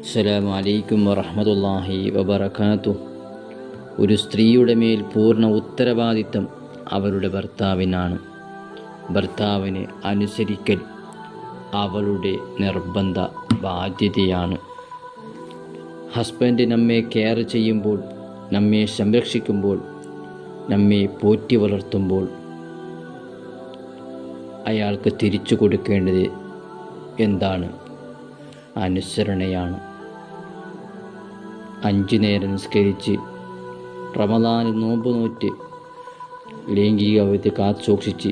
അസ്സലാമു അലൈക്കും വറഹ്മത്തുള്ളാഹി വബറകാതുഹു. ഒരു സ്ത്രീയുടെ മേൽ പൂർണ്ണ ഉത്തരവാദിത്തം അവളുടെ ഭർത്താവിനാണ്. ഭർത്താവിനെ അനുസരിക്കൽ അവളുടെ നിർബന്ധ ബാധ്യതയാണ്. ഹസ്ബൻഡ് നമ്മെ കെയർ ചെയ്യുമ്പോൾ, നമ്മെ സംരക്ഷിക്കുമ്പോൾ, നമ്മെ പോറ്റി വളർത്തുമ്പോൾ അയാൾക്ക് തിരിച്ചു കൊടുക്കേണ്ടത് എന്താണ്? അനുസരണയാണ്. 5 നേരം നിസ്കരിച്ച് റമദാനിൽ നോമ്പ് നോറ്റ് ലൈംഗികവ്യത്തെ കാത്തുസൂക്ഷിച്ച്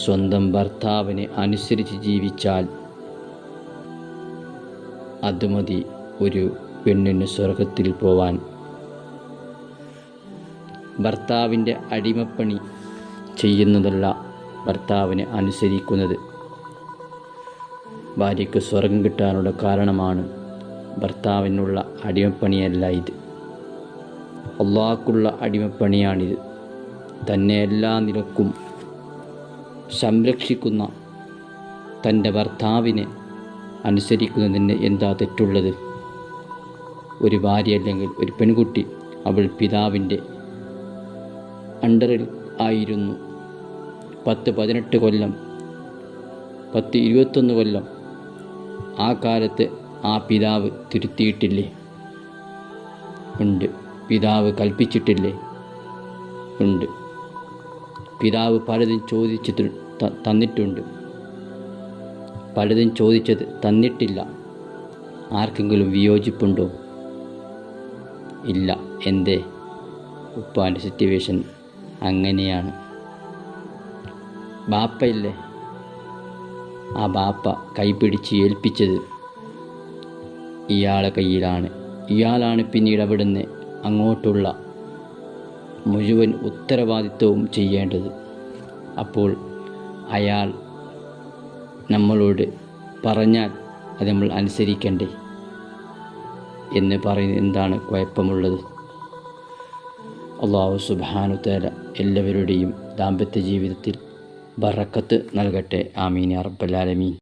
സ്വന്തം ഭർത്താവിനെ അനുസരിച്ച് ജീവിച്ചാൽ അത് മതി ഒരു പെണ്ണിന് സ്വർഗത്തിൽ പോവാൻ. ഭർത്താവിൻ്റെ അടിമപ്പണി ചെയ്യുന്നതല്ല ഭർത്താവിനെ അനുസരിക്കുന്നത്. ഭാര്യയ്ക്ക് സ്വർഗം കിട്ടാനുള്ള കാരണമാണ്. ഭർത്താവിനുള്ള അടിമപ്പണിയല്ല ഇത്, അള്ളാഹ്ക്കുള്ള അടിമപ്പണിയാണിത്. തന്നെ എല്ലാ നിലക്കും സംരക്ഷിക്കുന്ന തൻ്റെ ഭർത്താവിനെ അനുസരിക്കുന്നതിന് എന്താ തെറ്റുള്ളത്? ഒരു ഭാര്യ അല്ലെങ്കിൽ ഒരു പെൺകുട്ടി അവൾ പിതാവിൻ്റെ അണ്ടറിൽ ആയിരുന്നു 10-18 കൊല്ലം, 10-21 കൊല്ലം. ആ കാലത്ത് ആ പിതാവ് തിരുത്തിയിട്ടില്ലേ? ഉണ്ട്. പിതാവ് കൽപ്പിച്ചിട്ടില്ലേ? ഉണ്ട്. പിതാവ് പലതും ചോദിച്ചത് തന്നിട്ടുണ്ട്, പലതും ചോദിച്ചത് തന്നിട്ടില്ല. ആർക്കെങ്കിലും വിയോജിപ്പുണ്ടോ? ഇല്ല. എന്തേ? ഉപ്പാൻ്റെ സിറ്റുവേഷൻ അങ്ങനെയാണ്. ബാപ്പയില്ലേ? ആ ബാപ്പ കൈപിടിച്ച് ഏൽപ്പിച്ചത് ഇയാളെ കയ്യിലാണ്. ഇയാളാണ് പിന്നീട് അവിടുന്ന് അങ്ങോട്ടുള്ള മുഴുവൻ ഉത്തരവാദിത്വവും ചെയ്യേണ്ടത്. അപ്പോൾ അയാൾ നമ്മളോട് പറഞ്ഞാൽ അത് നമ്മൾ അനുസരിക്കണ്ടേ എന്ന് പറയുന്നത് എന്താണ് കുഴപ്പമുള്ളത്? അല്ലാഹു സുബ്ഹാനഹു വ തആല എല്ലാവരുടെയും ദാമ്പത്യ ജീവിതത്തിൽ ബറക്കത്ത് നൽകട്ടെ. ആമീൻ യാ റബ്ബൽ ആലമീൻ.